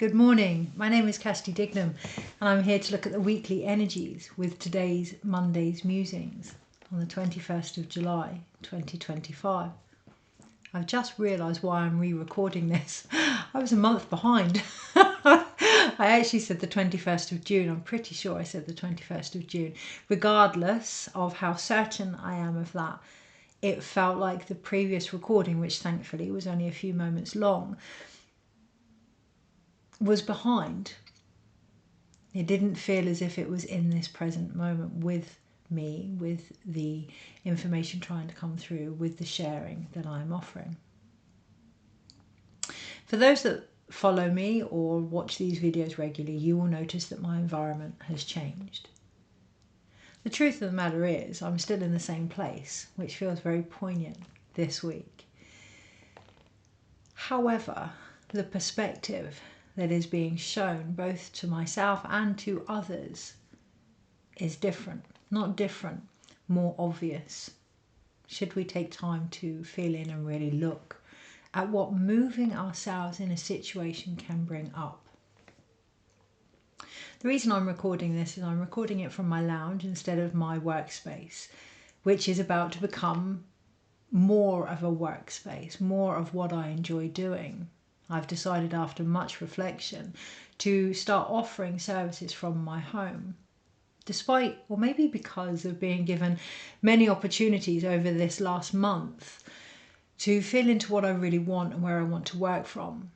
Good morning. My name is Kirsty Dignam and I'm here to look at the weekly energies with today's Monday's Musings on the 21st of July 2025. I've just realised why I'm re-recording this. I was a month behind. I actually said the 21st of June. I'm pretty sure I said the 21st of June. Regardless of how certain I am of that, it felt like the previous recording, which thankfully was only a few moments long, was behind. It didn't feel as if it was in this present moment with me, with the information trying to come through, with the sharing that I'm offering. For those that follow me or watch these videos regularly, you will notice that my environment has changed. The truth of the matter is I'm still in the same place, which feels very poignant this week. However, the perspective that is being shown both to myself and to others is different. Not different, more obvious. Should we take time to feel in and really look at what moving ourselves in a situation can bring up. The reason I'm recording this is I'm recording it from my lounge instead of my workspace, which is about to become more of a workspace, more of what I enjoy doing. I've decided after much reflection to start offering services from my home, despite, or maybe because of being given many opportunities over this last month to feel into what I really want and where I want to work from.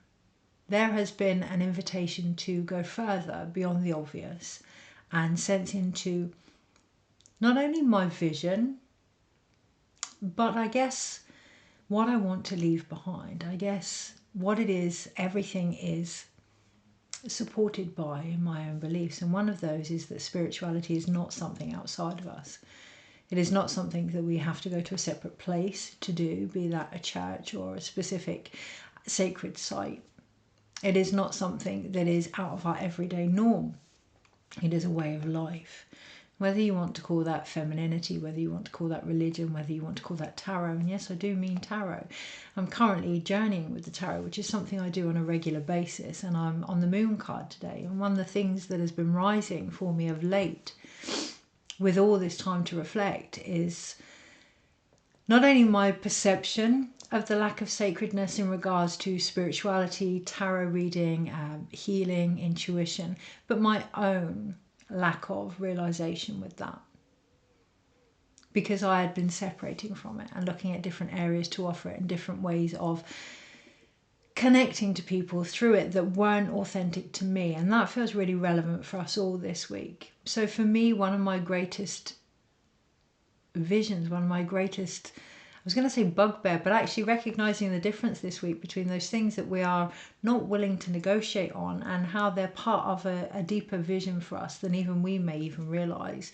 There has been an invitation to go further beyond the obvious and sense into not only my vision, but I guess what I want to leave behind. I guess what it is, everything is supported by in my own beliefs. And one of those is that spirituality is not something outside of us. It is not something that we have to go to a separate place to do, be that a church or a specific sacred site. It is not something that is out of our everyday norm. It is a way of life. Whether you want to call that femininity, whether you want to call that religion, whether you want to call that tarot, and yes, I do mean tarot. I'm currently journeying with the tarot, which is something I do on a regular basis, and I'm on the moon card today. And one of the things that has been rising for me of late, with all this time to reflect, is not only my perception of the lack of sacredness in regards to spirituality, tarot reading, healing, intuition, but my own lack of realization with that, because I had been separating from it and looking at different areas to offer it and different ways of connecting to people through it that weren't authentic to me. And that feels really relevant for us all this week. So for me, one of my greatest visions, one of my greatest, I was going to say bugbear, but actually recognizing the difference this week between those things that we are not willing to negotiate on and how they're part of a deeper vision for us than even we may even realize.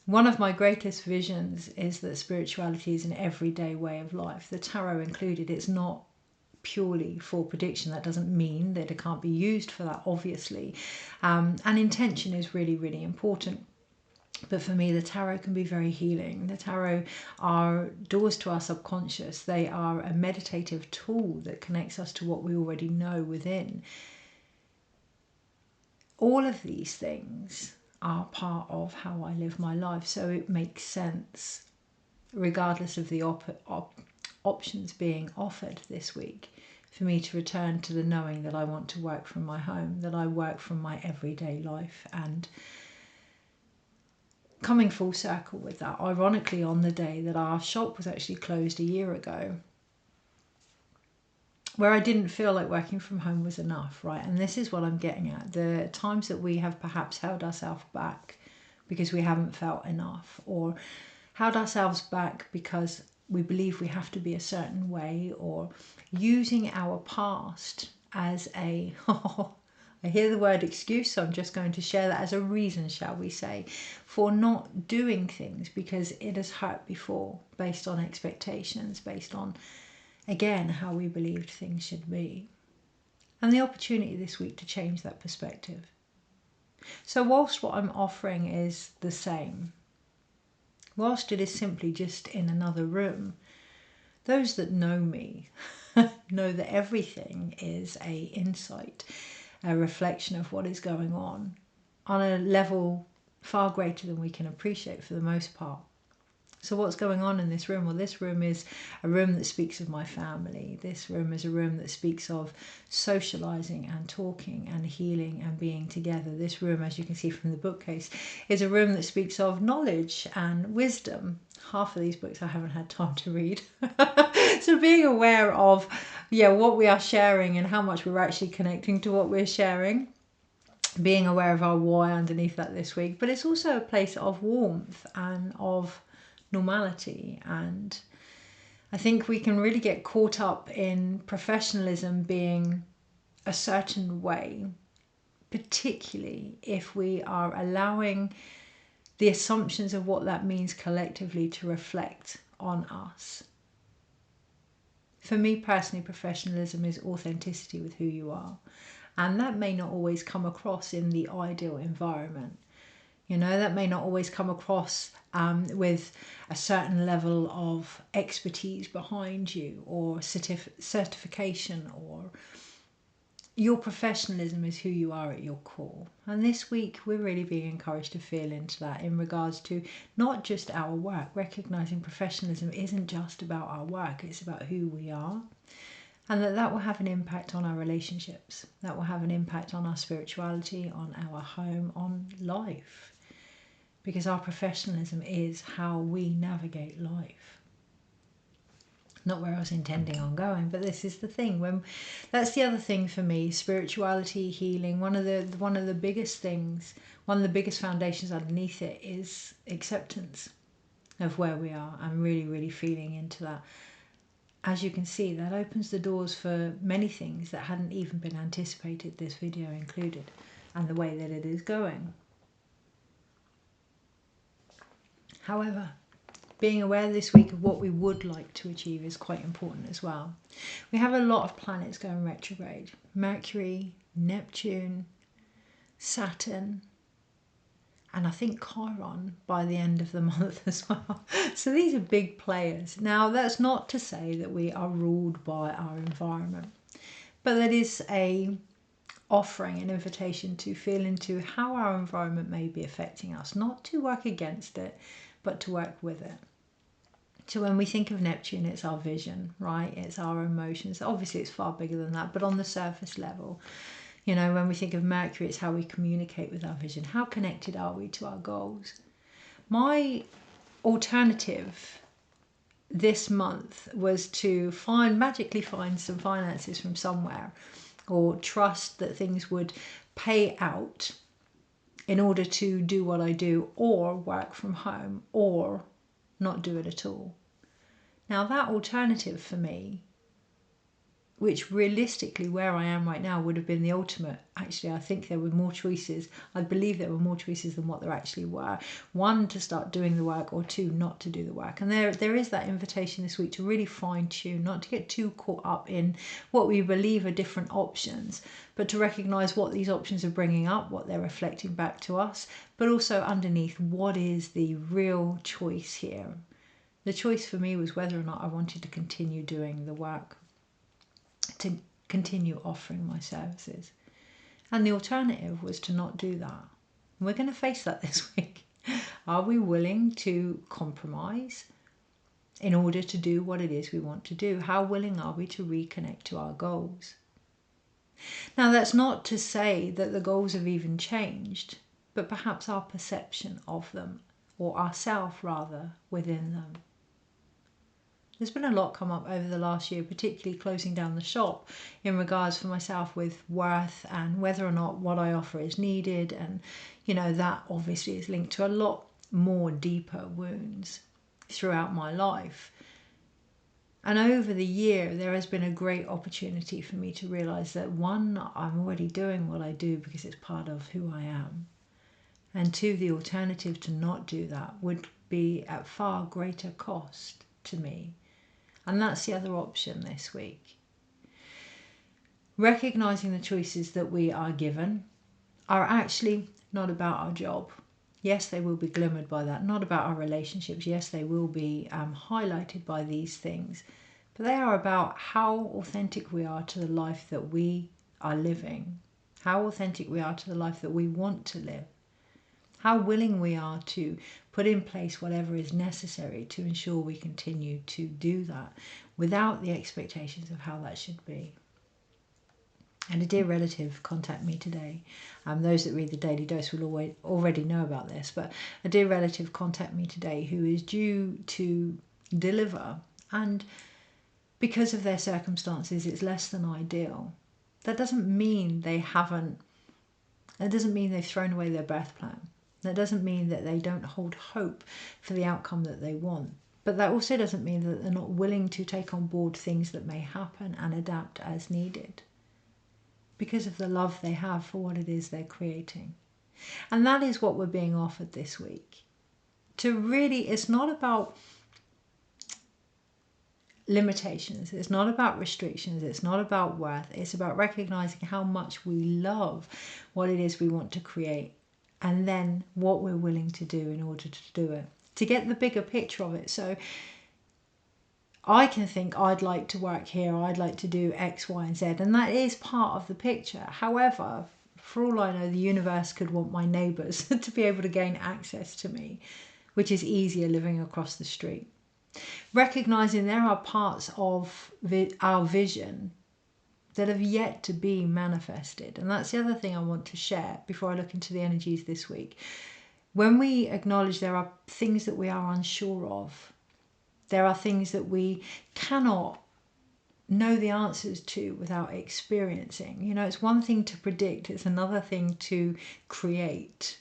One of my greatest visions is that spirituality is an everyday way of life, the tarot included. It's not purely for prediction. That doesn't mean that it can't be used for that, obviously. And intention is really, really important. But for me, the tarot can be very healing. The tarot are doors to our subconscious. They are a meditative tool that connects us to what we already know within. All of these things are part of how I live my life. So it makes sense, regardless of the options being offered this week, for me to return to the knowing that I want to work from my home, that I work from my everyday life. And coming full circle with that, ironically on the day that our shop was actually closed a year ago, where I didn't feel like working from home was enough, right? And this is what I'm getting at. The times that we have perhaps held ourselves back because we haven't felt enough, or held ourselves back because we believe we have to be a certain way, or using our past as a, I hear the word excuse, so I'm just going to share that as a reason, shall we say, for not doing things because it has hurt before, based on expectations, based on, again, how we believed things should be. And the opportunity this week to change that perspective. So whilst what I'm offering is the same, whilst it is simply just in another room, those that know me know that everything is a insight. a reflection of what is going on a level far greater than we can appreciate for the most part. So what's going on in this room? Well, this room is a room that speaks of my family. This room is a room that speaks of socializing and talking and healing and being together. This room, as you can see from the bookcase, is a room that speaks of knowledge and wisdom. Half of these books I haven't had time to read. So being aware of, what we are sharing and how much we're actually connecting to what we're sharing. Being aware of our why underneath that this week. But it's also a place of warmth and of normality, and I think we can really get caught up in professionalism being a certain way, particularly if we are allowing the assumptions of what that means collectively to reflect on us. For me personally, professionalism is authenticity with who you are, and that may not always come across in the ideal environment. That may not always come across with a certain level of expertise behind you, or certification, or your professionalism is who you are at your core. And this week we're really being encouraged to feel into that in regards to not just our work, recognizing professionalism isn't just about our work, it's about who we are. And that will have an impact on our relationships, that will have an impact on our spirituality, on our home, on life. Because our professionalism is how we navigate life. Not where I was intending on going, but this is the thing. That's the other thing for me: spirituality, healing. One of the biggest things, one of the biggest foundations underneath it is acceptance of where we are. I'm really, really feeling into that. As you can see, that opens the doors for many things that hadn't even been anticipated, this video included, and the way that it is going. However, being aware this week of what we would like to achieve is quite important as well. We have a lot of planets going retrograde. Mercury, Neptune, Saturn, and I think Chiron by the end of the month as well. So these are big players. Now, that's not to say that we are ruled by our environment, but that is a offering, an invitation to feel into how our environment may be affecting us, not to work against it, but to work with it. So when we think of Neptune, it's our vision, right? It's our emotions. Obviously, it's far bigger than that, but on the surface level, when we think of Mercury, it's how we communicate with our vision. How connected are we to our goals? My alternative this month was to magically find some finances from somewhere, or trust that things would pay out in order to do what I do, or work from home, or not do it at all. Now that alternative for me, which realistically where I am right now would have been the ultimate. Actually, I think there were more choices. I believe there were more choices than what there actually were. One, to start doing the work, or two, not to do the work. And there is that invitation this week to really fine tune, not to get too caught up in what we believe are different options, but to recognize what these options are bringing up, what they're reflecting back to us, but also underneath, what is the real choice here? The choice for me was whether or not I wanted to continue doing the work, to continue offering my services. And the alternative was to not do that. And we're going to face that this week. Are we willing to compromise in order to do what it is we want to do? How willing are we to reconnect to our goals? Now, that's not to say that the goals have even changed, but perhaps our perception of them, or ourself rather, within them. There's been a lot come up over the last year, particularly closing down the shop, in regards for myself with worth and whether or not what I offer is needed. And, that obviously is linked to a lot more deeper wounds throughout my life. And over the year, there has been a great opportunity for me to realise that, one, I'm already doing what I do because it's part of who I am. And two, the alternative to not do that would be at far greater cost to me. And that's the other option this week. Recognising the choices that we are given are actually not about our job. Yes, they will be glimmered by that. Not about our relationships. Yes, they will be highlighted by these things. But they are about how authentic we are to the life that we are living. how authentic we are to the life that we want to live, how willing we are to put in place whatever is necessary to ensure we continue to do that without the expectations of how that should be. And a dear relative contacted me today. Those that read the Daily Dose will already know about this, but a dear relative contacted me today who is due to deliver, and because of their circumstances it's less than ideal. That doesn't mean they've thrown away their birth plan. That doesn't mean that they don't hold hope for the outcome that they want. But that also doesn't mean that they're not willing to take on board things that may happen and adapt as needed, because of the love they have for what it is they're creating. And that is what we're being offered this week. It's not about limitations, it's not about restrictions, it's not about worth, it's about recognizing how much we love what it is we want to create, and then what we're willing to do in order to do it, to get the bigger picture of it. So I can think, I'd like to work here, I'd like to do X, Y, and Z, and that is part of the picture. However, for all I know, the universe could want my neighbours to be able to gain access to me, which is easier living across the street. Recognising there are parts of our vision that have yet to be manifested. And that's the other thing I want to share before I look into the energies this week. When we acknowledge there are things that we are unsure of, there are things that we cannot know the answers to without experiencing. You know, it's one thing to predict, it's another thing to create.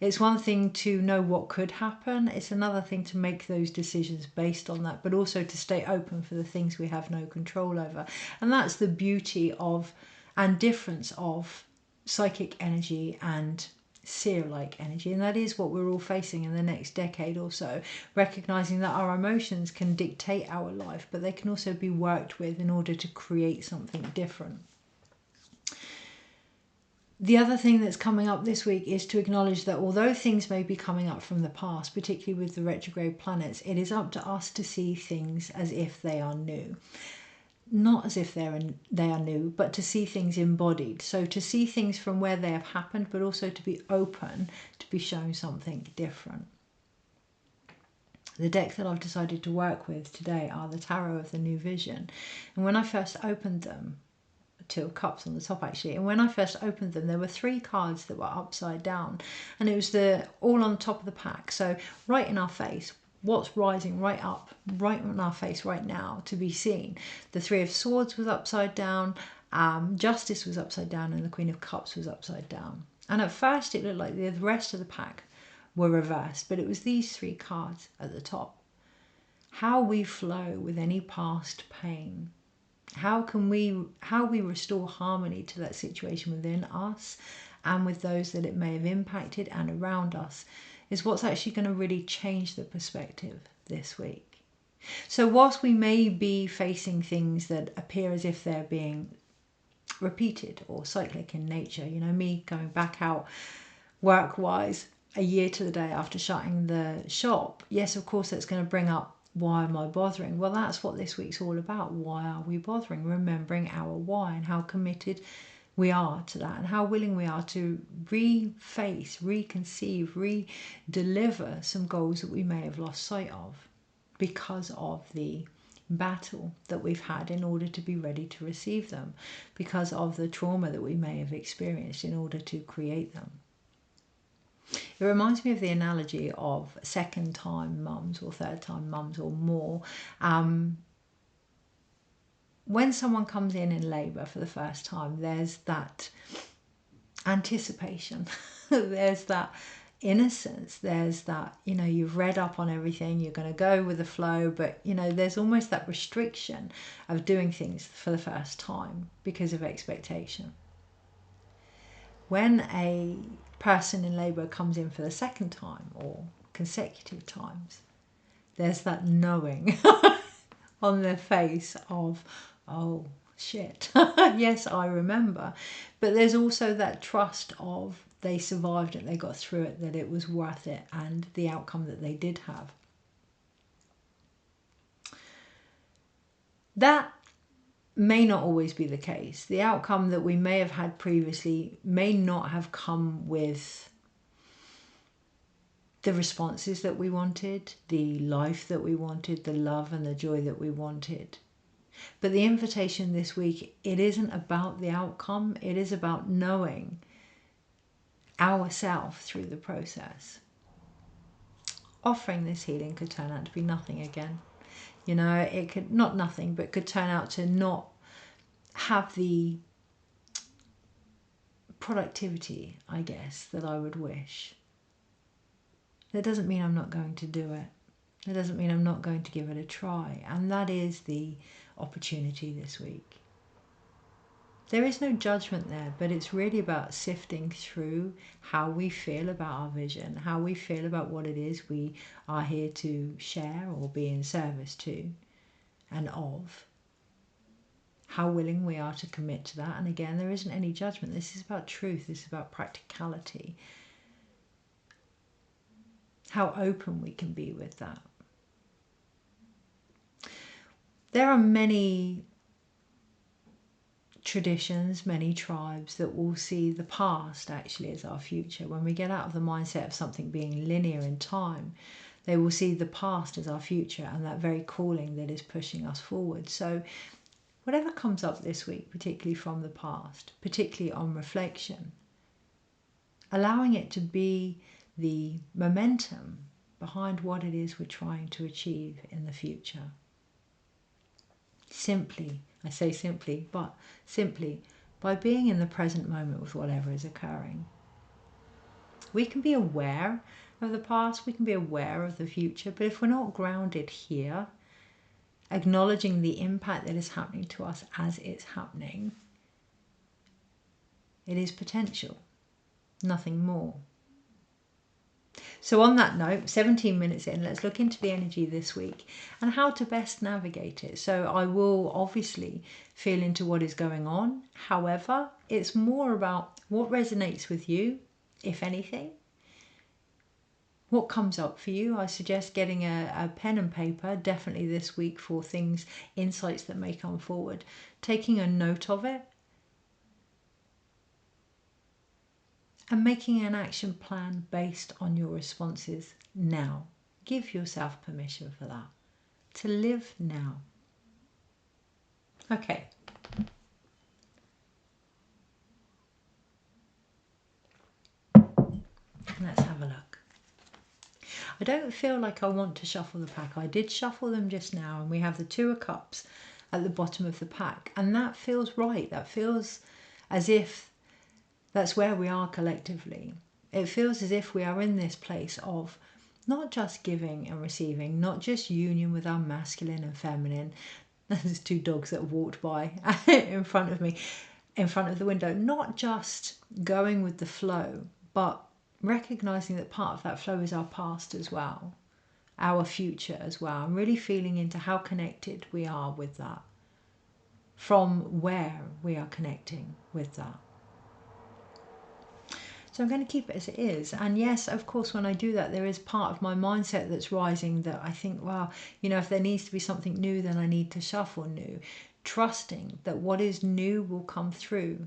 It's one thing to know what could happen, it's another thing to make those decisions based on that, but also to stay open for the things we have no control over. And that's the beauty of and difference of psychic energy and seer-like energy, and that is what we're all facing in the next decade or so, recognizing that our emotions can dictate our life, but they can also be worked with in order to create something different. The other thing that's coming up this week is to acknowledge that although things may be coming up from the past, particularly with the retrograde planets, it is up to us to see things as if they are new. Not as if they are new, but to see things embodied. So to see things from where they have happened, but also to be open to be shown something different. The deck that I've decided to work with today are the Tarot of the New Vision. And when I first opened them, Two of Cups on the top actually, and when I first opened them, there were 3 cards that were upside down. And it was all on top of the pack. So right in our face, what's rising right up, right in our face right now to be seen. The 3 of Swords was upside down, Justice was upside down, and the Queen of Cups was upside down. And at first it looked like the rest of the pack were reversed, but it was these 3 cards at the top. How we flow with any past pain. How we restore harmony to that situation within us and with those that it may have impacted and around us is what's actually going to really change the perspective this week. So whilst we may be facing things that appear as if they're being repeated or cyclic in nature, you know, me going back out work-wise a year to the day after shutting the shop, yes, of course that's going to bring up, why am I bothering? Well, that's what this week's all about. Why are we bothering? Remembering our why and how committed we are to that and how willing we are to reface, reconceive, re-deliver some goals that we may have lost sight of because of the battle that we've had in order to be ready to receive them, because of the trauma that we may have experienced in order to create them. It reminds me of the analogy of second-time mums or third-time mums or more. When someone comes in labour for the first time, there's that anticipation, there's that innocence, there's that, you know, you've read up on everything, you're going to go with the flow, but, you know, there's almost that restriction of doing things for the first time because of expectation. When a person in labour comes in for the second time or consecutive times, there's that knowing on their face of, oh shit, yes, I remember. But there's also that trust of they survived it, they got through it, that it was worth it, and the outcome that they did have. That may not always be the case. The outcome that we may have had previously may not have come with the responses that we wanted, the life that we wanted, the love and the joy that we wanted. But the invitation this week, it isn't about the outcome. It is about knowing ourselves through the process. Offering this healing could turn out to be nothing again. You know, it could, not nothing, but could turn out to not have the productivity, I guess, that I would wish. That doesn't mean I'm not going to do it. That doesn't mean I'm not going to give it a try. And that is the opportunity this week. There is no judgment there, but it's really about sifting through how we feel about our vision, how we feel about what it is we are here to share or be in service to and of. How willing we are to commit to that. And again, there isn't any judgment. This is about truth. This is about practicality. How open we can be with that. There are many traditions, many tribes that will see the past actually as our future. When we get out of the mindset of something being linear in time, they will see the past as our future and that very calling that is pushing us forward. So whatever comes up this week, particularly from the past, particularly on reflection, allowing it to be the momentum behind what it is we're trying to achieve in the future. Simply, I say simply, but simply by being in the present moment with whatever is occurring. We can be aware of the past, we can be aware of the future, but if we're not grounded here, acknowledging the impact that is happening to us as it's happening, it is potential, nothing more. So on that note, 17 minutes in, let's look into the energy this week and how to best navigate it. So I will obviously feel into what is going on. However, it's more about what resonates with you, if anything. What comes up for you? I suggest getting a pen and paper, definitely this week, for things, insights that may come forward. Taking a note of it. And making an action plan based on your responses now. Give yourself permission for that. To live now. Okay. Let's have a look. I don't feel like I want to shuffle the pack. I did shuffle them just now, and we have the Two of Cups at the bottom of the pack. And that feels right. That feels as if that's where we are collectively. It feels as if we are in this place of not just giving and receiving, not just union with our masculine and feminine. There's two dogs that have walked by in front of me, in front of the window. Not just going with the flow, but recognizing that part of that flow is our past as well, our future as well. I'm really feeling into how connected we are with that, from where we are connecting with that. So I'm going to keep it as it is. And yes, of course, when I do that, there is part of my mindset that's rising that I think, well, you know, if there needs to be something new, then I need to shuffle new. Trusting that what is new will come through.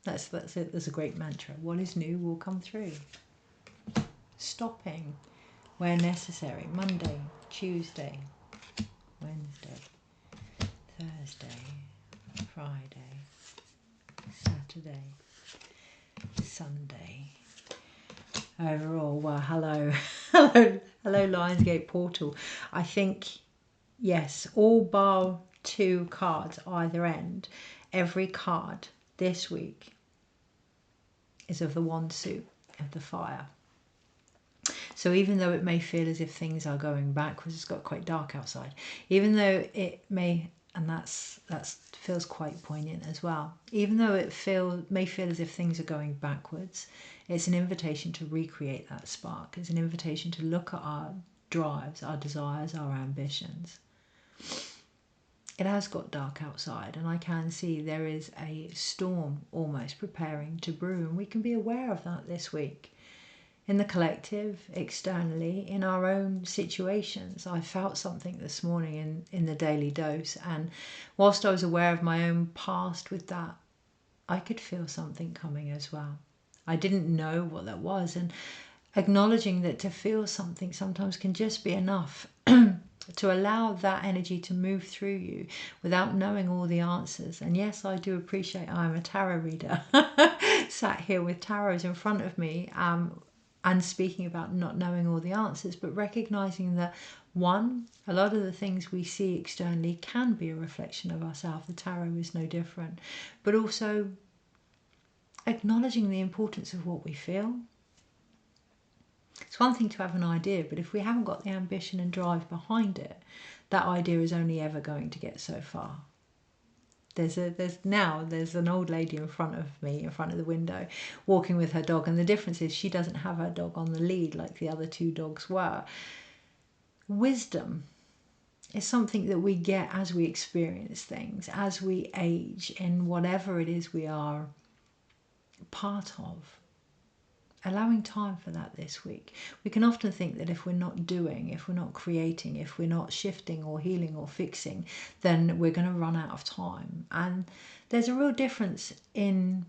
That's it. There's a great mantra. What is new will come through. Stopping where necessary. Monday, Tuesday, Wednesday, Thursday, Friday, Saturday, Sunday. Overall, well, hello Lionsgate portal. I think, yes, all bar 2 cards either end. Every card this week is of the wand suit of the fire. So even though it may feel as if things are going backwards, it's got quite dark outside. Even though it may, and that feels quite poignant as well. Even though it may feel as if things are going backwards, it's an invitation to recreate that spark. It's an invitation to look at our drives, our desires, our ambitions. It has got dark outside, and I can see there is a storm almost preparing to brew, and we can be aware of that this week. in the collective, externally, in our own situations. I felt something this morning in the daily dose, and whilst I was aware of my own past with that, I could feel something coming as well. I didn't know what that was, and acknowledging that to feel something sometimes can just be enough to allow that energy to move through you without knowing all the answers. And yes, I do appreciate I'm a tarot reader, sat here with tarots in front of me, and speaking about not knowing all the answers, but recognizing that one, a lot of the things we see externally can be a reflection of ourselves. The tarot is no different. But also acknowledging the importance of what we feel. It's one thing to have an idea, but if we haven't got the ambition and drive behind it, that idea is only ever going to get so far. There's an old lady in front of me, in front of the window, walking with her dog, and the difference is she doesn't have her dog on the lead like the other two dogs were. Wisdom is something that we get as we experience things, as we age in whatever it is we are part of. Allowing time for that this week. We can often think that if we're not doing, if we're not creating, if we're not shifting or healing or fixing, then we're going to run out of time. And there's a real difference in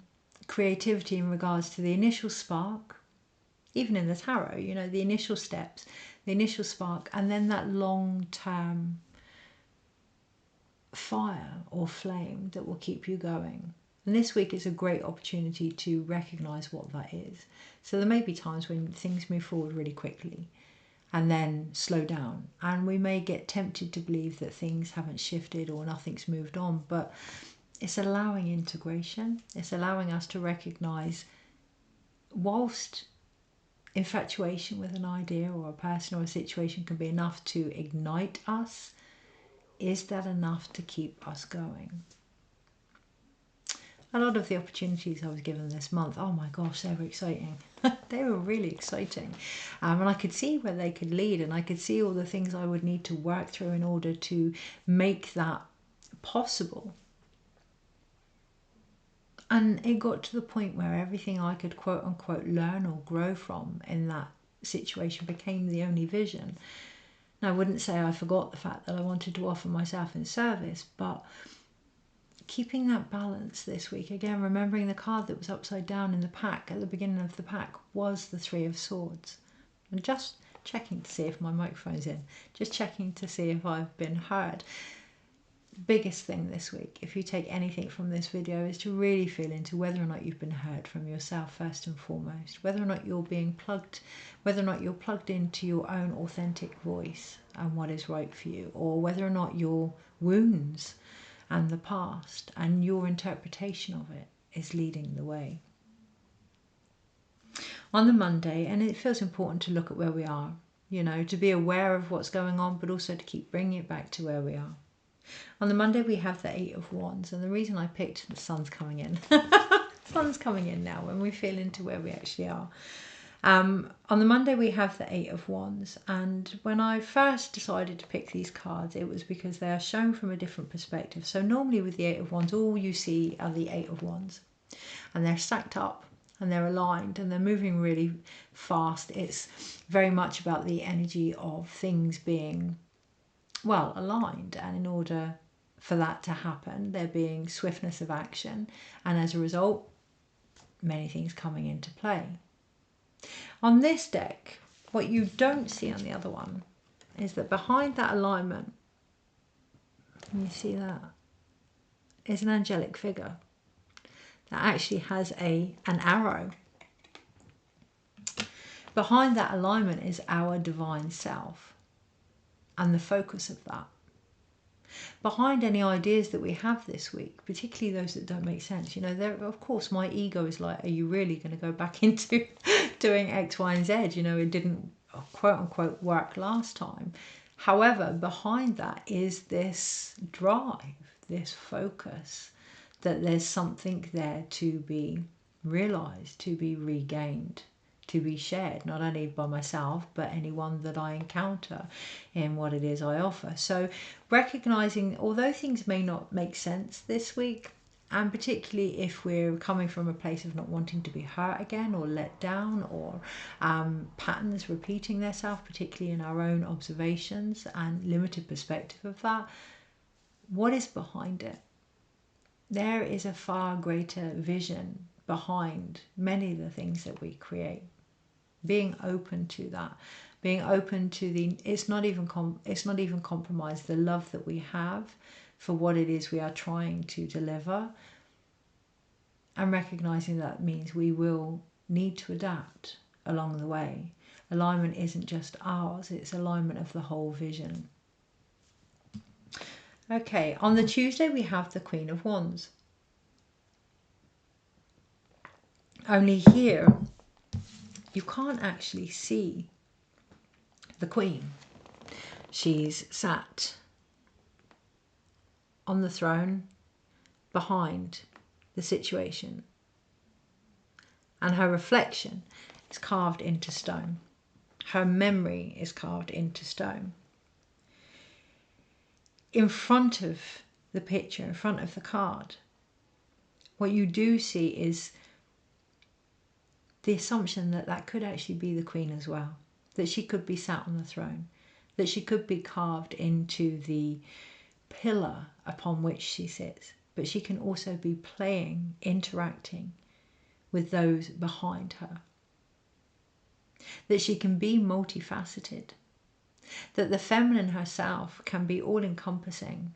creativity in regards to the initial spark, even in the tarot, you know, the initial steps, the initial spark, and then that long-term fire or flame that will keep you going. And this week is a great opportunity to recognise what that is. So there may be times when things move forward really quickly and then slow down. And we may get tempted to believe that things haven't shifted or nothing's moved on. But it's allowing integration. It's allowing us to recognise, whilst infatuation with an idea or a person or a situation can be enough to ignite us, is that enough to keep us going? A lot of the opportunities I was given this month, oh my gosh, they were exciting. They were really exciting. And I could see where they could lead, and I could see all the things I would need to work through in order to make that possible. And it got to the point where everything I could quote unquote learn or grow from in that situation became the only vision. Now, I wouldn't say I forgot the fact that I wanted to offer myself in service, but keeping that balance this week, again, remembering the card that was upside down in the pack at the beginning of the pack was the Three of Swords. And just checking to see if my microphone's in, just checking to see if I've been heard. Biggest thing this week, if you take anything from this video, is to really feel into whether or not you've been heard from yourself first and foremost, whether or not you're being plugged, whether or not you're plugged into your own authentic voice and what is right for you, or whether or not your wounds and the past and your interpretation of it is leading the way. On the Monday, and it feels important to look at where we are, you know, to be aware of what's going on, but also to keep bringing it back to where we are. On the Monday, we have the Eight of Wands, and the reason I picked, the sun's coming in. Sun's coming in now when we feel into where we actually are. On the Monday, we have the Eight of Wands, and when I first decided to pick these cards, it was because they are shown from a different perspective. So normally with the Eight of Wands, all you see are the Eight of Wands, and they're stacked up and they're aligned and they're moving really fast. It's very much about the energy of things being, well, aligned, and in order for that to happen, there being swiftness of action, and as a result, many things coming into play. On this deck, what you don't see on the other one is that behind that alignment, you see that, is an angelic figure that actually has an arrow. Behind that alignment is our divine self and the focus of that. Behind any ideas that we have this week, particularly those that don't make sense, you know, there, of course, my ego is like, are you really going to go back into doing X, Y, and Z? You know, it didn't, quote unquote, work last time. However, behind that is this drive, this focus, that there's something there to be realized, to be regained, to be shared, not only by myself, but anyone that I encounter in what it is I offer. So recognizing, although things may not make sense this week, And particularly if we're coming from a place of not wanting to be hurt again or let down, or patterns repeating themselves, particularly in our own observations and limited perspective of that, what is behind it? There is a far greater vision behind many of the things that we create. Being open to that, being open to the, it's not even compromise the love that we have for what it is we are trying to deliver, and recognizing that means we will need to adapt along the way. Alignment isn't just ours, it's alignment of the whole vision. Okay, on the Tuesday we have the Queen of Wands. Only here you can't actually see the Queen. She's sat on the throne behind the situation, and her reflection is carved into stone. Her memory is carved into stone. In front of the picture, in front of the card, what you do see is the assumption that that could actually be the Queen as well, that she could be sat on the throne, that she could be carved into the pillar upon which she sits, but she can also be playing, interacting with those behind her. That she can be multifaceted, that the feminine herself can be all-encompassing,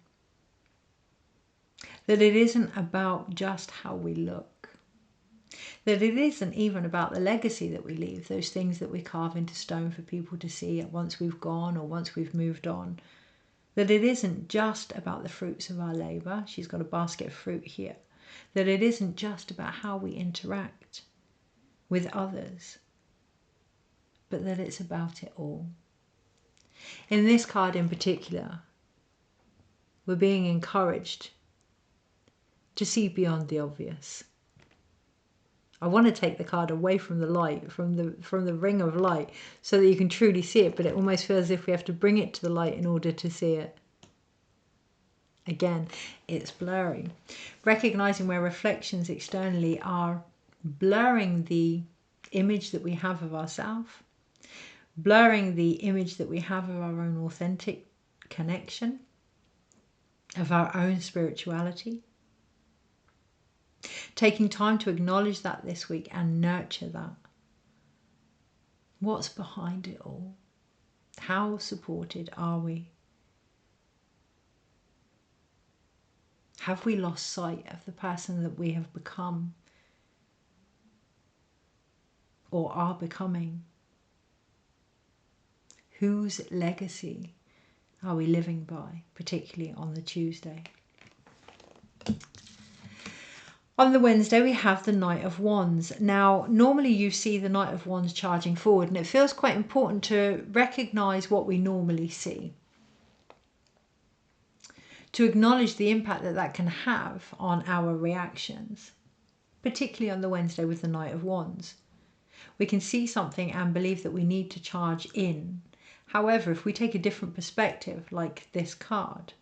that it isn't about just how we look, that it isn't even about the legacy that we leave, those things that we carve into stone for people to see once we've gone or once we've moved on. That it isn't just about the fruits of our labour. She's got a basket of fruit here. That it isn't just about how we interact with others, but that it's about it all. In this card in particular, we're being encouraged to see beyond the obvious. I want to take the card away from the light, from the ring of light, so that you can truly see it, but it almost feels as if we have to bring it to the light in order to see it. Again, it's blurry. Recognizing where reflections externally are blurring the image that we have of ourselves, blurring the image that we have of our own authentic connection, of our own spirituality. Taking time to acknowledge that this week and nurture that. What's behind it all? How supported are we? Have we lost sight of the person that we have become or are becoming? Whose legacy are we living by, particularly on the Tuesday? On the Wednesday, we have the Knight of Wands. Now, normally you see the Knight of Wands charging forward, and it feels quite important to recognise what we normally see, to acknowledge the impact that that can have on our reactions, particularly on the Wednesday with the Knight of Wands. We can see something and believe that we need to charge in. However, if we take a different perspective, like this card,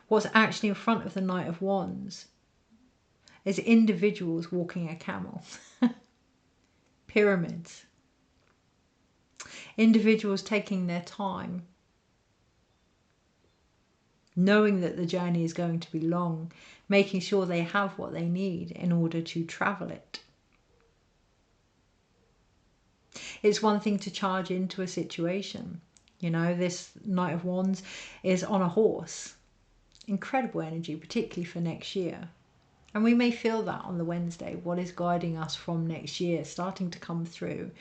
what's actually in front of the Knight of Wands is individuals walking a camel. Pyramids. Individuals taking their time, knowing that the journey is going to be long, making sure they have what they need in order to travel it. It's one thing to charge into a situation. You know, this Knight of Wands is on a horse. Incredible energy, particularly for next year. And we may feel that on the Wednesday, what is guiding us from next year starting to come through.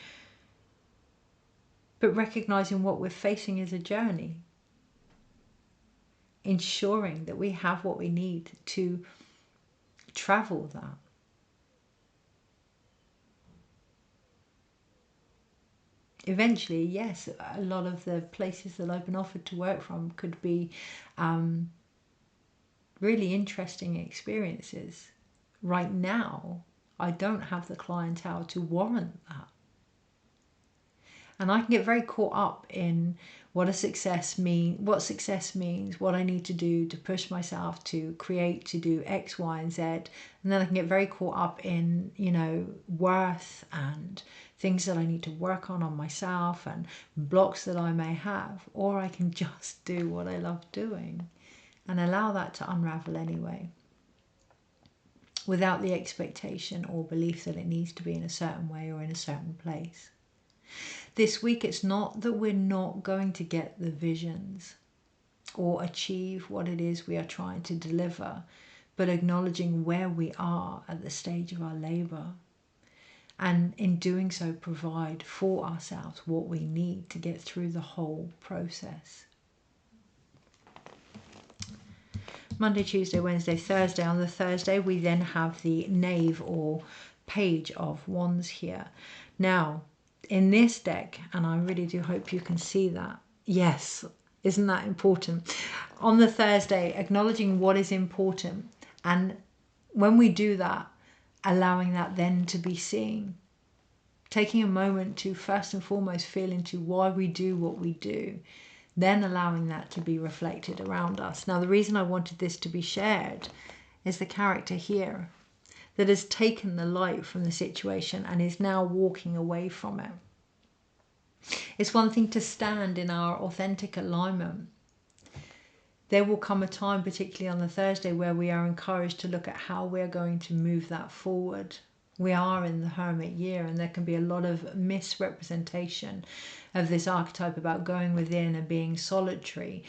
But recognizing what we're facing is a journey. Ensuring that we have what we need to travel that. Eventually, yes, a lot of the places that I've been offered to work from could be really interesting experiences. Right now, I don't have the clientele to warrant that. And I can get very caught up in what success means, what I need to do to push myself to create, to do X, Y, and Z. And then I can get very caught up in, worth and things that I need to work on myself and blocks that I may have. Or I can just do what I love doing and allow that to unravel anyway, without the expectation or belief that it needs to be in a certain way or in a certain place. This week, it's not that we're not going to get the visions or achieve what it is we are trying to deliver, but acknowledging where we are at the stage of our labour, and in doing so provide for ourselves what we need to get through the whole process. Monday, Tuesday, Wednesday, Thursday. On the Thursday, we then have the Knave or Page of Wands here. Now, in this deck, and I really do hope you can see that. Yes, isn't that important? On the Thursday, acknowledging what is important. And when we do that, allowing that then to be seen. Taking a moment to first and foremost feel into why we do what we do. Then allowing that to be reflected around us. Now, the reason I wanted this to be shared is the character here that has taken the light from the situation and is now walking away from it. It's one thing to stand in our authentic alignment. There will come a time, particularly on the Thursday, where we are encouraged to look at how we're going to move that forward. We are in the Hermit year, and there can be a lot of misrepresentation of this archetype about going within and being solitary.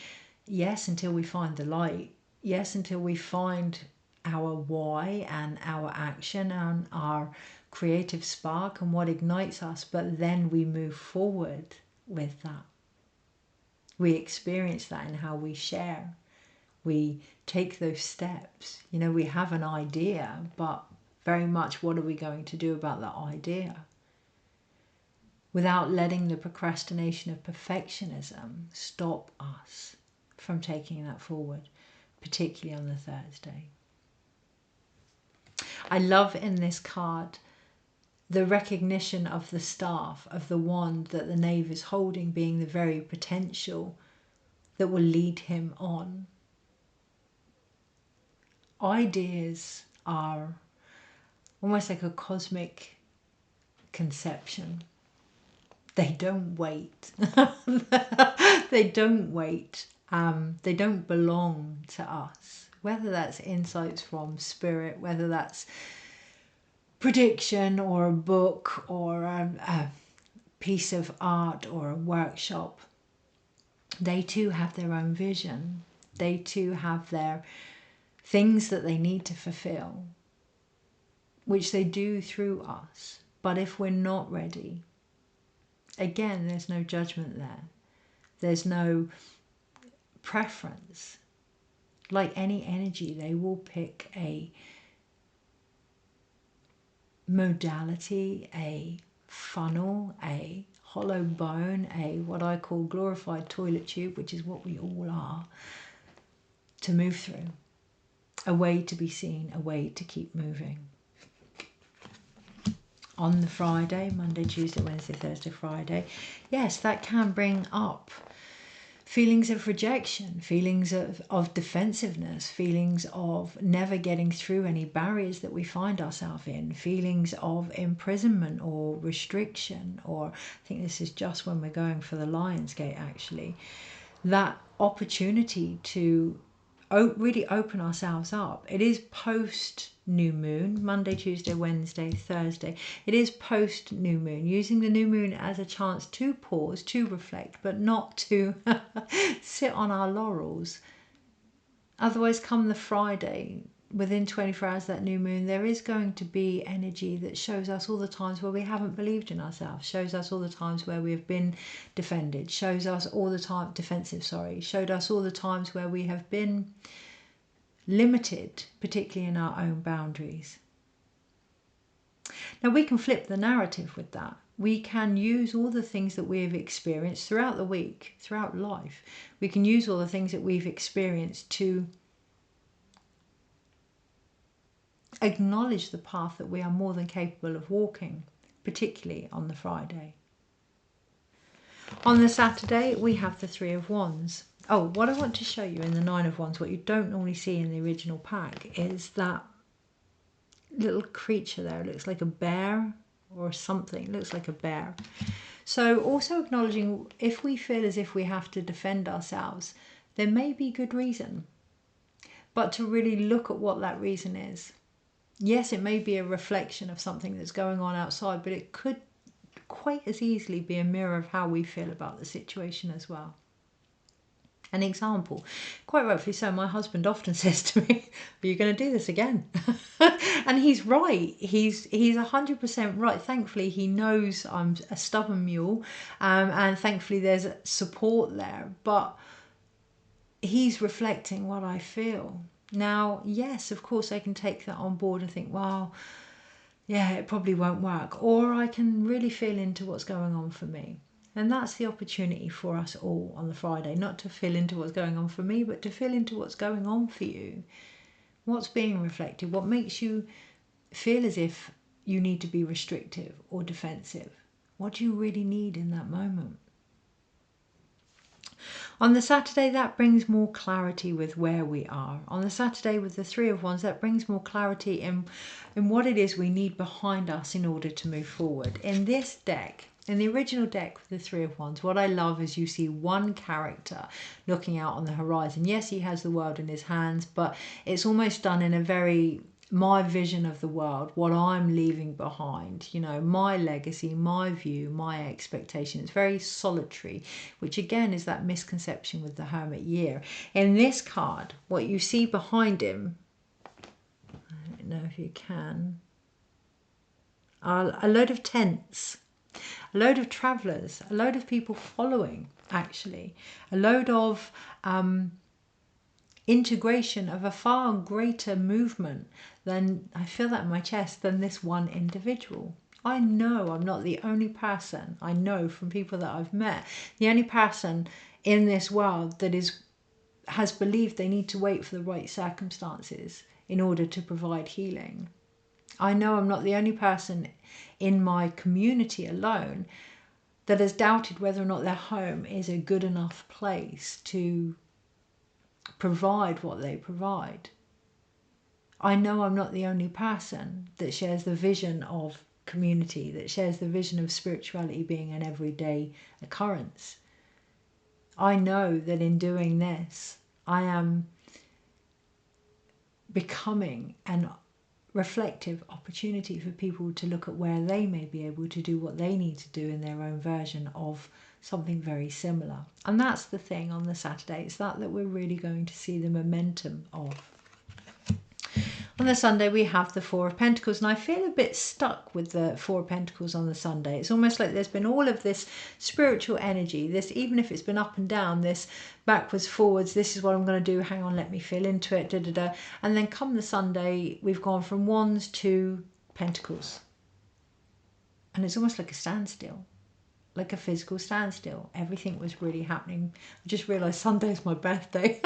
Yes, until we find the light. Yes, until we find our why and our action and our creative spark and what ignites us, but then we move forward with that. We experience that in how we share. We take those steps. We have an idea, but very much what are we going to do about that idea? Without letting the procrastination of perfectionism stop us from taking that forward, particularly on the Thursday. I love in this card the recognition of the staff, of the wand that the Knave is holding, being the very potential that will lead him on. Ideas are almost like a cosmic conception. They don't wait. They don't wait. They don't belong to us. Whether that's insights from spirit, whether that's prediction or a book or a piece of art or a workshop, they too have their own vision. They too have their things that they need to fulfill, which they do through us. But if we're not ready, again, there's no judgment there. There's no preference. Like any energy, they will pick a modality, a funnel, a hollow bone, a what I call glorified toilet tube, which is what we all are, to move through. A way to be seen, a way to keep moving. On the Friday, Monday, Tuesday, Wednesday, Thursday, Friday, yes, that can bring up feelings of rejection, feelings of defensiveness, feelings of never getting through any barriers that we find ourselves in, feelings of imprisonment or restriction, or I think this is just when we're going for the Lion's Gate actually, that opportunity to really open ourselves up. It is post new moon, Monday, Tuesday, Wednesday, Thursday. It is post new moon, using the new moon as a chance to pause, to reflect, but not to sit on our laurels. Otherwise, come the Friday, within 24 hours of that new moon, there is going to be energy that shows us all the times where we haven't believed in ourselves, shows us all the times where we have been defended, shows us all the time, showed us all the times where we have been limited, particularly in our own boundaries. Now we can flip the narrative with that. We can use all the things that we have experienced throughout the week, throughout life. We can use all the things that we've experienced to acknowledge the path that we are more than capable of walking, particularly on the Friday. On the Saturday, we have the Three of Wands. Oh, what I want to show you in the Nine of Wands, what you don't normally see in the original pack, is that little creature there. It looks like a bear or something. It looks like a bear. So also acknowledging if we feel as if we have to defend ourselves, there may be good reason, but to really look at what that reason is. Yes, it may be a reflection of something that's going on outside, but it could quite as easily be a mirror of how we feel about the situation as well. An example, quite rightfully so, my husband often says to me, are you going to do this again? And he's right. He's 100% right. Thankfully, he knows I'm a stubborn mule, and thankfully there's support there. But he's reflecting what I feel. Now, yes, of course, I can take that on board and think, well, yeah, it probably won't work. Or I can really feel into what's going on for me. And that's the opportunity for us all on the Friday, not to feel into what's going on for me, but to feel into what's going on for you. What's being reflected? What makes you feel as if you need to be restrictive or defensive? What do you really need in that moment? On the Saturday, that brings more clarity with where we are. On the Saturday with the Three of Wands, that brings more clarity in what it is we need behind us in order to move forward. In this deck, in the original deck with the Three of Wands, what I love is you see one character looking out on the horizon. Yes, he has the world in his hands, but it's almost done in a very my vision of the world, what I'm leaving behind, you know, my legacy, my view, my expectation. It's very solitary, which again is that misconception with the Hermit year. In this card, what you see behind him, I don't know if you can, are a load of tents, a load of travellers, a load of people following, actually, a load of integration of a far greater movement than, I feel that in my chest, than this one individual. I know I'm not the only person, I know from people that I've met, the only person in this world that has believed they need to wait for the right circumstances in order to provide healing. I know I'm not the only person in my community alone that has doubted whether or not their home is a good enough place to provide what they provide. I know I'm not the only person that shares the vision of community, that shares the vision of spirituality being an everyday occurrence. I know that in doing this, I am becoming an reflective opportunity for people to look at where they may be able to do what they need to do in their own version of something very similar. And that's the thing on the Saturday, it's that we're really going to see the momentum of. On the Sunday we have the Four of Pentacles, and I feel a bit stuck with the Four of Pentacles on the Sunday. It's almost like there's been all of this spiritual energy, this, even if it's been up and down, this backwards, forwards, this is what I'm going to do, hang on, let me feel into it, da da da. And then come the Sunday, we've gone from Wands to Pentacles. And it's almost like a standstill, like a physical standstill. Everything was really happening. I just realised Sunday's my birthday.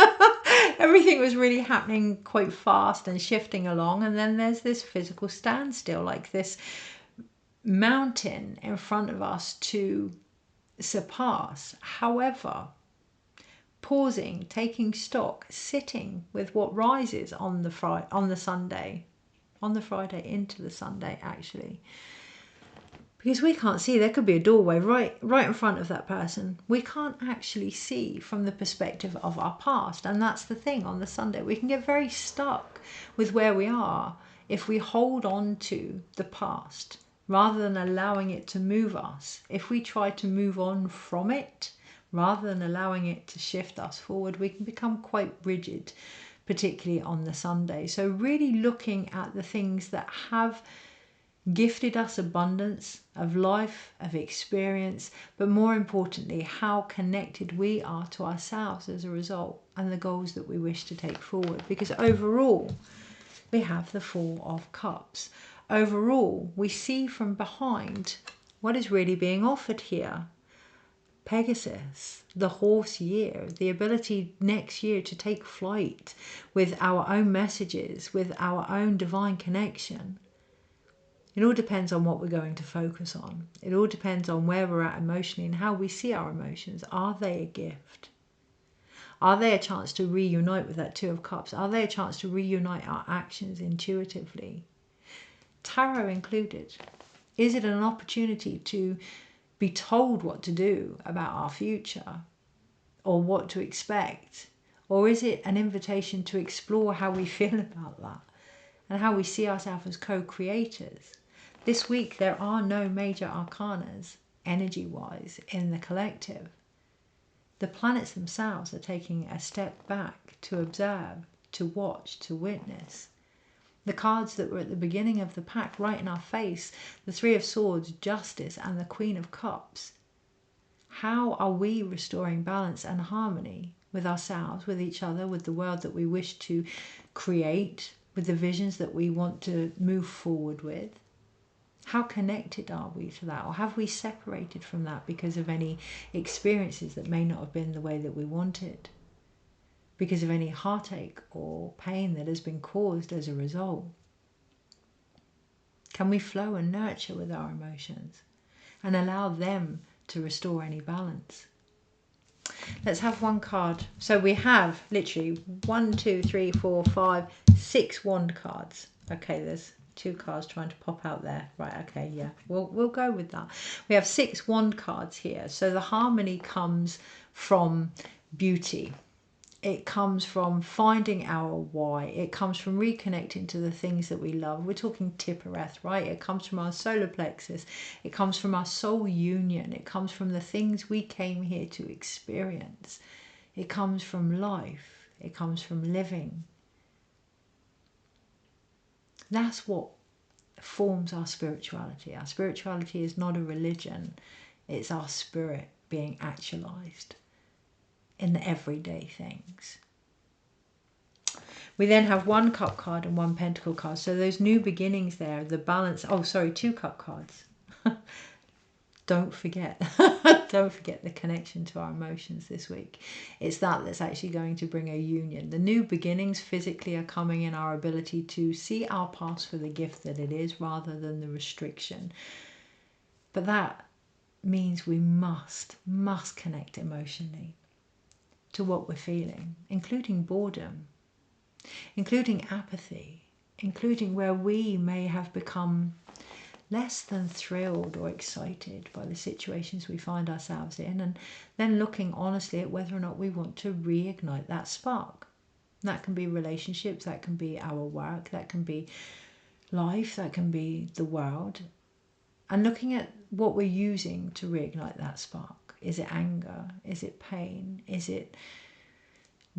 Everything was really happening quite fast and shifting along, and then there's this physical standstill, like this mountain in front of us to surpass. However, pausing, taking stock, sitting with what rises on the Friday into the Sunday, actually. Because we can't see, there could be a doorway right in front of that person. We can't actually see from the perspective of our past. And that's the thing on the Sunday. We can get very stuck with where we are if we hold on to the past rather than allowing it to move us. If we try to move on from it rather than allowing it to shift us forward, we can become quite rigid, particularly on the Sunday. So really looking at the things that have gifted us abundance of life, of experience, but more importantly, how connected we are to ourselves as a result and the goals that we wish to take forward. Because overall, we have the Four of Cups. Overall, we see from behind what is really being offered here. Pegasus, the horse year, the ability next year to take flight with our own messages, with our own divine connection. It all depends on what we're going to focus on. It all depends on where we're at emotionally and how we see our emotions. Are they a gift? Are they a chance to reunite with that Two of Cups? Are they a chance to reunite our actions intuitively? Tarot included. Is it an opportunity to be told what to do about our future or what to expect? Or is it an invitation to explore how we feel about that and how we see ourselves as co-creators? This week there are no major arcanas energy-wise in the collective. The planets themselves are taking a step back to observe, to watch, to witness. The cards that were at the beginning of the pack right in our face, the Three of Swords, Justice, and the Queen of Cups. How are we restoring balance and harmony with ourselves, with each other, with the world that we wish to create, with the visions that we want to move forward with? How connected are we to that? Or have we separated from that because of any experiences that may not have been the way that we wanted? Because of any heartache or pain that has been caused as a result? Can we flow and nurture with our emotions and allow them to restore any balance? Let's have one card. So we have literally 1, 2, 3, 4, 5, 6 wand cards. Okay, there's 2 cards trying to pop out there. Right, okay, yeah, we'll go with that. We have 6 wand cards here. So the harmony comes from beauty. It comes from finding our why. It comes from reconnecting to the things that we love. We're talking Tippereth, right? It comes from our solar plexus. It comes from our soul union. It comes from the things we came here to experience. It comes from life. It comes from living. That's what forms our spirituality. Our spirituality is not a religion. It's our spirit being actualized in the everyday things. We then have 1 cup card and 1 pentacle card. So those new beginnings there, the balance. Oh, sorry, 2 cup cards. Don't forget. Don't forget the connection to our emotions this week. It's that's actually going to bring a union. The new beginnings physically are coming in our ability to see our past for the gift that it is rather than the restriction. But that means we must connect emotionally to what we're feeling, including boredom, including apathy, including where we may have become less than thrilled or excited by the situations we find ourselves in, and then looking honestly at whether or not we want to reignite that spark. That can be relationships, that can be our work, that can be life, that can be the world, and looking at what we're using to reignite that spark. Is it anger? Is it pain? Is it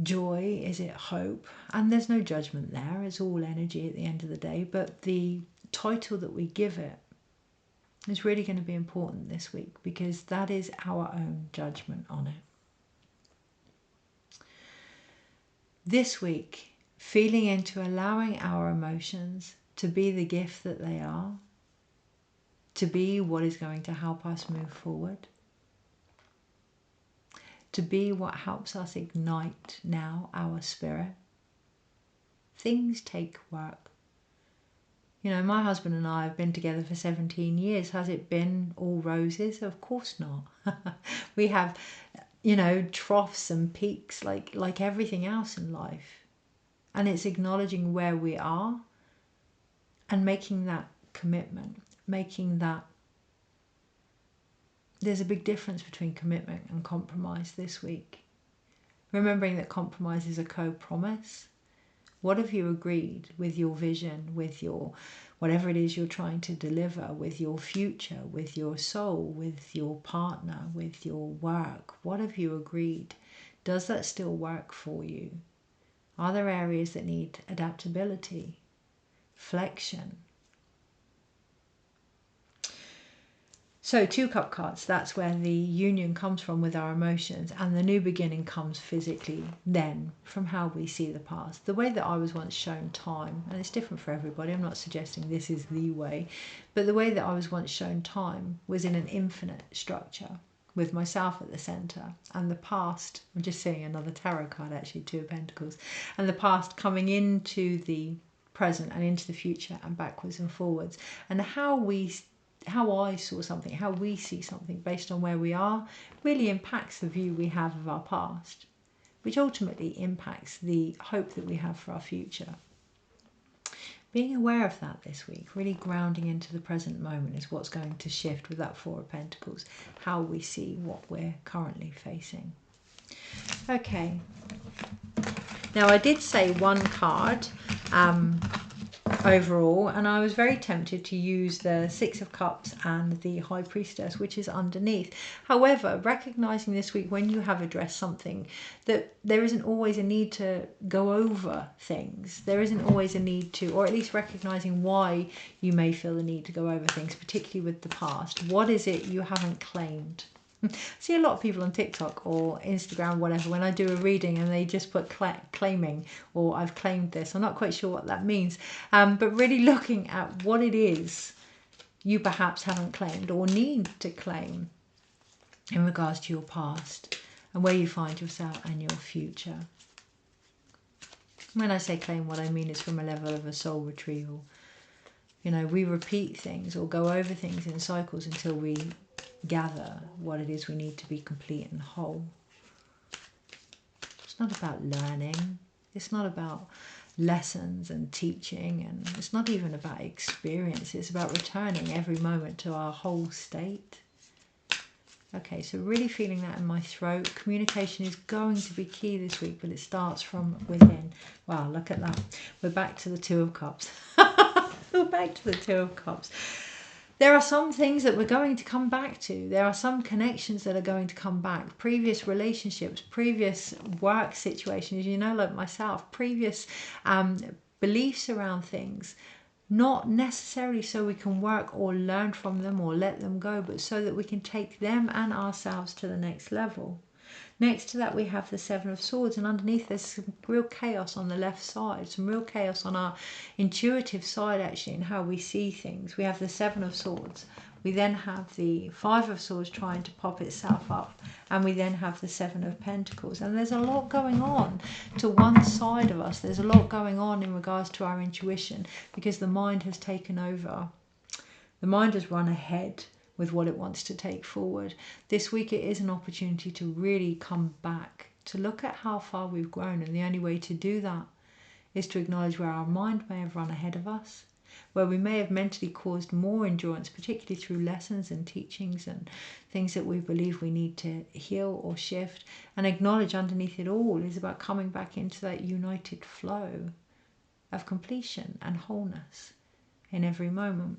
joy? Is it hope? And there's no judgment there. It's all energy at the end of the day. But the title that we give it is really going to be important this week, because that is our own judgment on it. This week, feeling into allowing our emotions to be the gift that they are, to be what is going to help us move forward, to be what helps us ignite now our spirit. Things take work. You know, my husband and I have been together for 17 years. Has it been all roses? Of course not. We have, you know, troughs and peaks like everything else in life. And it's acknowledging where we are and making that commitment, making that. There's a big difference between commitment and compromise this week. Remembering that compromise is a co-promise. What have you agreed with your vision, with your whatever it is you're trying to deliver, with your future, with your soul, with your partner, with your work? What have you agreed? Does that still work for you? Are there areas that need adaptability, flexion? So 2 cup cards, that's where the union comes from with our emotions, and the new beginning comes physically then from how we see the past. The way that I was once shown time, and it's different for everybody, I'm not suggesting this is the way, but the way that I was once shown time was in an infinite structure with myself at the centre, and the past, I'm just seeing another tarot card actually, 2 of Pentacles, and the past coming into the present and into the future and backwards and forwards. And how I saw something, how we see something based on where we are, really impacts the view we have of our past, which ultimately impacts the hope that we have for our future. Being aware of that this week, really grounding into the present moment, is what's going to shift with that Four of Pentacles, how we see what we're currently facing. Okay. Now, I did say one card overall, and I was very tempted to use the Six of Cups and the High Priestess, which is underneath. However, recognizing this week when you have addressed something, that there isn't always a need to go over things. There isn't always a need to, or at least recognizing why you may feel the need to go over things, particularly with the past. What is it you haven't claimed? I see a lot of people on TikTok or Instagram, whatever, when I do a reading and they just put claiming, or I've claimed this. I'm not quite sure what that means, but really looking at what it is you perhaps haven't claimed or need to claim in regards to your past and where you find yourself and your future. When I say claim, what I mean is from a level of a soul retrieval. You know, we repeat things or go over things in cycles until we gather what it is we need to be complete and whole. It's not about learning. It's not about lessons and teaching, and it's not even about experience. It's about returning every moment to our whole state. Okay, so really feeling that in my throat. Communication is going to be key this week, but it starts from within. Wow, look at that. We're back to the Two of Cups. We're back to the Two of Cups. There are some things that we're going to come back to. There are some connections that are going to come back. Previous relationships, previous work situations, you know, like myself, previous beliefs around things. Not necessarily so we can work or learn from them or let them go, but so that we can take them and ourselves to the next level. Next to that, we have the Seven of Swords, and underneath there's some real chaos on the left side, some real chaos on our intuitive side, actually, in how we see things. We have the Seven of Swords. We then have the Five of Swords trying to pop itself up, and we then have the Seven of Pentacles. And there's a lot going on to one side of us. There's a lot going on in regards to our intuition, because the mind has taken over. The mind has run ahead with what it wants to take forward. This week it is an opportunity to really come back, to look at how far we've grown, and the only way to do that is to acknowledge where our mind may have run ahead of us, where we may have mentally caused more endurance, particularly through lessons and teachings and things that we believe we need to heal or shift, and acknowledge underneath it all is about coming back into that united flow of completion and wholeness in every moment.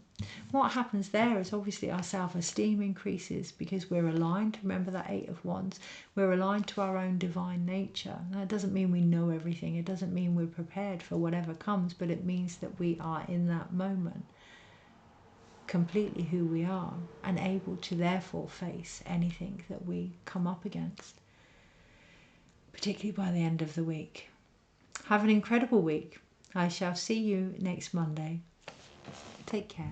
What happens there is obviously our self-esteem increases because we're aligned. Remember that Eight of Wands. We're aligned to our own divine nature. That doesn't mean we know everything. It doesn't mean we're prepared for whatever comes, but it means that we are in that moment completely who we are and able to therefore face anything that we come up against, particularly by the end of the week. Have an incredible week. I shall see you next Monday. Take care.